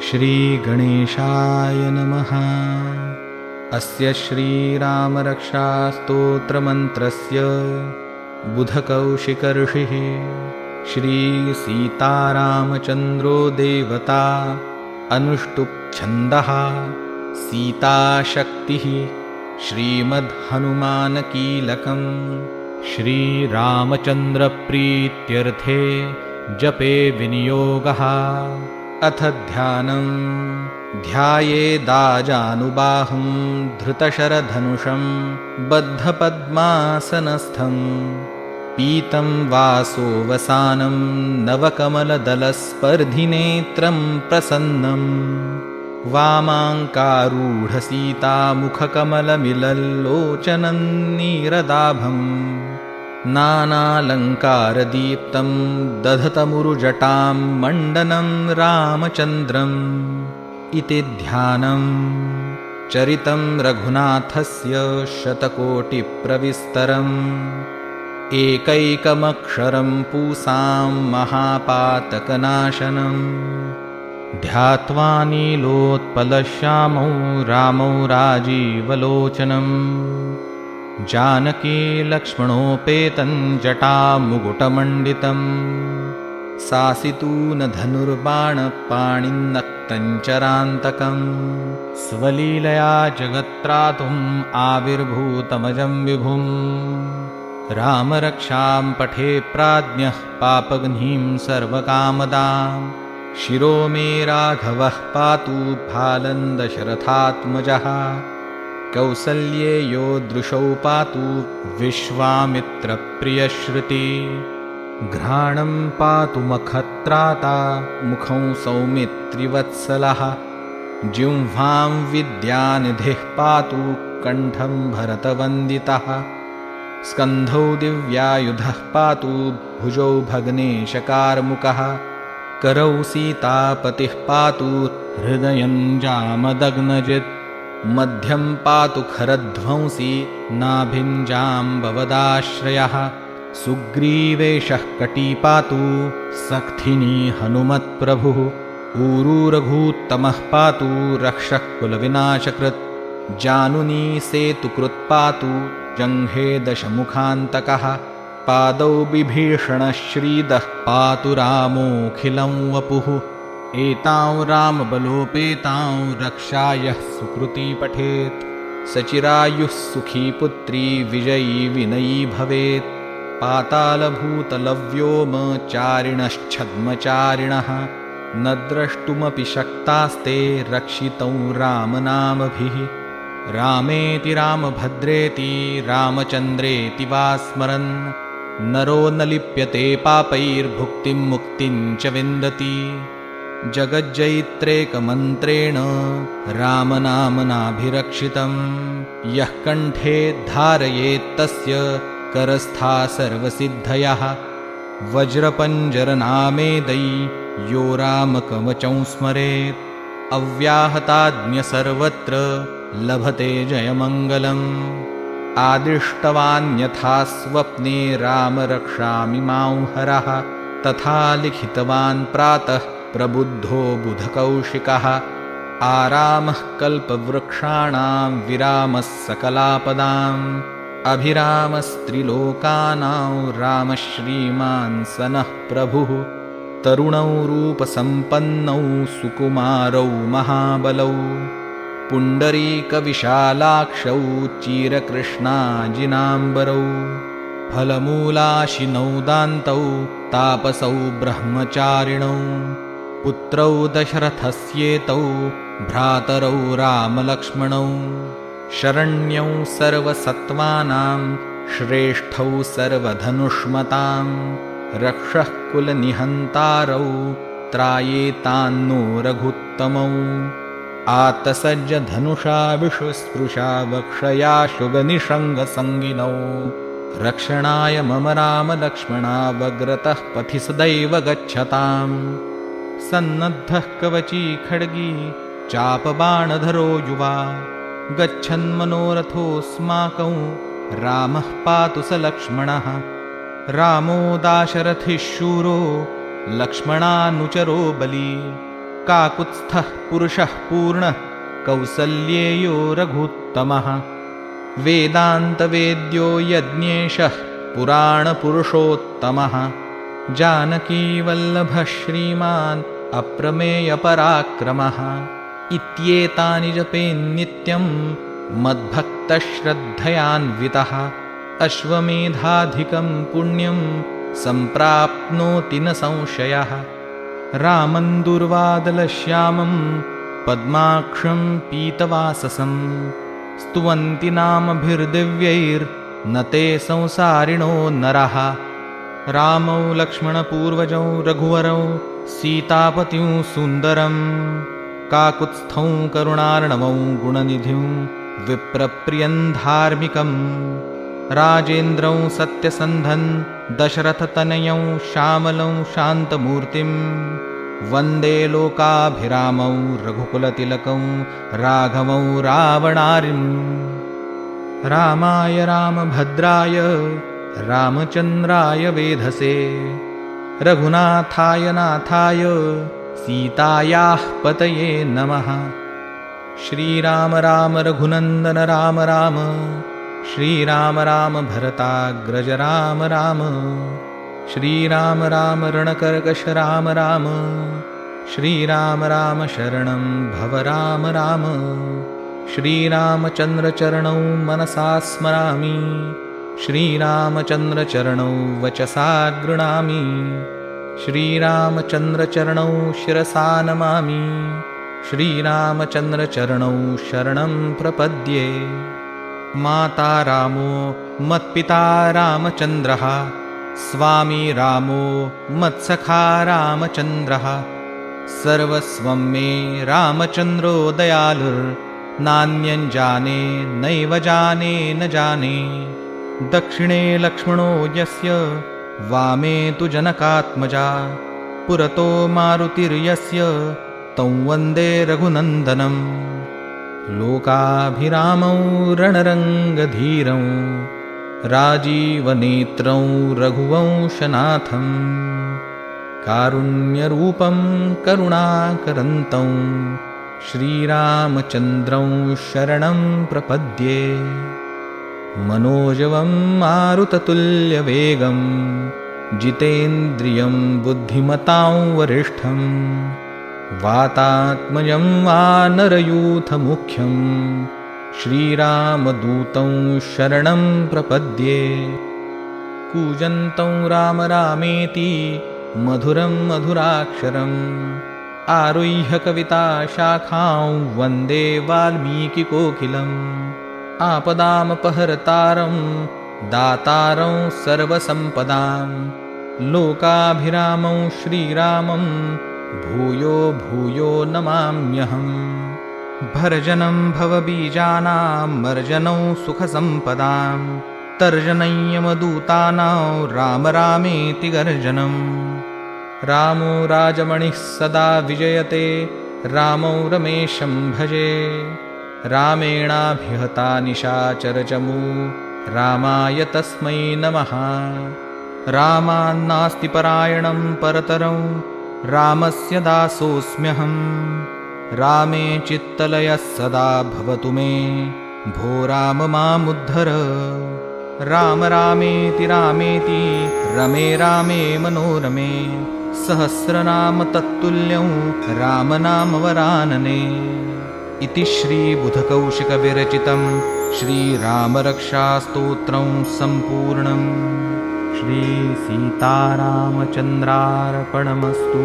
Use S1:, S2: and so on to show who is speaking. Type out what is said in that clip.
S1: श्रीगणेशाय नमः। अस्य श्रीरामरक्षास्तोत्रमन्त्रस्य बुधकौशिकऋषिः श्रीसीतारामचन्द्रो देवता अनुष्टुप्छन्दः सीताशक्तिः श्रीमद्हनुमानकीलकम् श्रीरामचन्द्रप्रीत्यर्थे जपे विनियोगः। अथ ध्यानं ध्यायेदाजानुबाहुं धृतशरधनुषं बद्धपद्मासनस्थं पीतं वासोवसानं नवकमलदलस्पर्धिनेत्रं प्रसन्नम् वामाङ्कारूढसीतामुखकमलमिलल्लोचनं नीरदाभं नानालङ्कारदीप्तं दधतमुरुजटां मण्डनं रामचन्द्रम् इति ध्यानं। चरितं रघुनाथस्य शतकोटिप्रविस्तरम् एकैकमक्षरं पूसां महापातकनाशनम् ध्यात्वा नीलोत्पलश्यामौ रामौ राजीवलोचनम् जानकी लक्ष्मणोपेतं जटामुकुटमण्डितं सासितूनधनुर्बाणपाणिन्नक्तञ्चरान्तकं स्वलीलया जगत्त्रातुम् आविर्भूतमजं विभुं रामरक्षां पठे प्राज्ञः पापघ्नीं सर्वकामदां शिरो मे राघवः पातु फालन्दशरथात्मजः कौसल्ये यो दृशौ पातु विश्वामित्रप्रियश्रुति घ्राणं पातु मखत्राता मुखं सौमित्रिवत्सलः जिह्वां विद्यानिधिः पातु कण्ठं भरतवन्दितः स्कन्धौ दिव्यायुधः पातु भुजौ भग्नेशकार्मुकः करौ सीतापतिः पातु हृदयं जामदग्नजित् मध्यं पातु खरध्वंसी नाभिं जाम्बवदाश्रयः सुग्रीवेशः कटी पातु सक्थिनी हनुमत्प्रभुः ऊरूरघूत्तमः पातु रक्षः कुलविनाशकृत् जानुनी सेतुकृत् पातु जङ्घे दशमुखान्तकः पादौ बिभीषणः श्रीदः पातु रामोऽखिलं वपुः एतां रामबलोपेतां रक्षायः सुकृती पठेत् सचिरायुः सुखी पुत्री विजयी विनयी भवेत् पातालभूतलव्योमचारिणश्छद्मचारिणः न द्रष्टुमपि शक्तास्ते रक्षितौ रामनामभिः रामेति रामभद्रेति रामचन्द्रेति वा स्मरन् नरो न लिप्यते पापैर्भुक्तिं मुक्तिं च विन्दति जगज्जैत्रेकमन्त्रेण रामनामनाभिरक्षितं यः कण्ठे धारयेत्तस्य करस्था सर्वसिद्धयः वज्रपञ्जरनामेदै यो रामकवचं स्मरेत् अव्याहताज्ञ सर्वत्र लभते जयमङ्गलम् आदिष्टवान्यथा स्वप्ने राम रक्षामि मां हरः तथा लिखितवान् प्रातः प्रबुद्धो बुधकौशिकः आरामः कल्पवृक्षाणां विरामः सकलापदाम् अभिरामस्त्रिलोकानां रामः श्रीमान् सनः प्रभुः तरुणौ रूपसम्पन्नौ सुकुमारौ महाबलौ पुण्डरीकविशालाक्षौ चिरकृष्णाजिनाम्बरौ फलमूलाशिनौ दान्तौ तापसौ ब्रह्मचारिणौ पुत्रौ दशरथस्येतौ भ्रातरौ रामलक्ष्मणौ शरण्यौ सर्वसत्त्वानां श्रेष्ठौ सर्वधनुष्मतां रक्षः कुलनिहन्तारौ त्रायेतान्नो रघुत्तमौ आतसज्ज धनुषा विषुस्पृशा वक्षया शुगनिषङ्गसङ्गिनौ रक्षणाय मम रामलक्ष्मणावग्रतः पथि सदैव गच्छताम् सन्नद्धः कवची खड्गी चापबाणधरो युवा गच्छन्मनोरथोऽस्माकं रामः पातु स लक्ष्मणः रामो दाशरथिः शूरो लक्ष्मणानुचरो बली काकुत्स्थः पुरुषः पूर्णः कौसल्येयो रघुत्तमः वेदान्तवेद्यो यज्ञेशः पुराणपुरुषोत्तमः जानकीवल्लभः श्रीमान् अप्रमेयपराक्रमः इत्येतानि जपेन्नित्यं मद्भक्तश्रद्धयान्वितः अश्वमेधाधिकं पुण्यं सम्प्राप्नोति न संशयः रामं दुर्वादलश्यामं पद्माक्षं पीतवाससं स्तुवन्ति नामभिर्दिव्यैर्न ते संसारिणो नरः रामौ लक्ष्मणपूर्वजौ रघुवरौ सीतापतिं सुन्दरं काकुत्स्थौ करुणार्णवौ गुणनिधिं विप्रप्रियं धार्मिकं राजेन्द्रौ सत्यसन्धं दशरथतनयौ श्यामलौ शान्तमूर्तिं वन्दे लोकाभिरामौ रघुकुलतिलकौ राघवौ रावणारिं रामाय रामभद्राय रामचन्द्राय वेधसे रघुनाथाय नाथाय सीतायाः पतये नमः श्रीराम राम रघुनन्दन राम राम श्रीराम राम भरताग्रज राम राम श्रीराम राम रणकर्कश राम राम श्रीराम राम शरणं भव राम राम श्रीरामचन्द्रचरणौ मनसा स्मरामि श्रीरामचन्द्रचरणौ वचसा गृह्णामि श्रीरामचन्द्रचरणौ शिरसा नमामि श्रीरामचन्द्रचरणौ शरणं प्रपद्ये माता रामो मत्पिता रामचन्द्रः स्वामी रामो मत्सखा रामचन्द्रः सर्वस्वं मे रामचन्द्रो दयालुर्नान्यं जाने नैव जाने न जाने दक्षिणे लक्ष्मणो यस्य वामे तु जनकात्मजा पुरतो मारुतिर्यस्य तं वन्दे रघुनन्दनं लोकाभिरामौ रणरङ्गधीरं राजीवनेत्रं रघुवंशनाथं कारुण्यरूपं करुणाकरन्तं श्रीरामचन्द्रं शरणं प्रपद्ये मनोजवं मारुततुल्यवेगं जितेन्द्रियं बुद्धिमतां वरिष्ठं वातात्मजं वानरयूथमुख्यं श्रीरामदूतं शरणं प्रपद्ये कूजन्तं राम रामेति मधुरं मधुराक्षरम् आरुह्य कविताशाखां वन्दे वाल्मीकिकोकिलम् आपदामपहर्तारं दातारं सर्वसम्पदां लोकाभिरामं श्रीरामं भूयो भूयो नमाम्यहम् भर्जनं भवबीजानां मर्जनं सुखसम्पदां तर्जनय्यमदूतानां राम रामेति गर्जनम् रामो राजमणिः सदा विजयते रामौ रमेशं भजे रामेणाभिहता निशाचरचमू रामाय तस्मै नमः रामान्नास्ति परायणं परतरं रामस्य दासोऽस्म्यहं रामे चित्तलयः सदा भवतु मे भो राम मामुद्धर राम रामेति रामेति रमे रामे मनोरमे सहस्रनाम तत्तुल्यं रामनामवरानने इति श्रीबुधकौशिकविरचितं श्रीरामरक्षास्तोत्रं सम्पूर्णम् श्रीसीतारामचन्द्रार्पणमस्तु।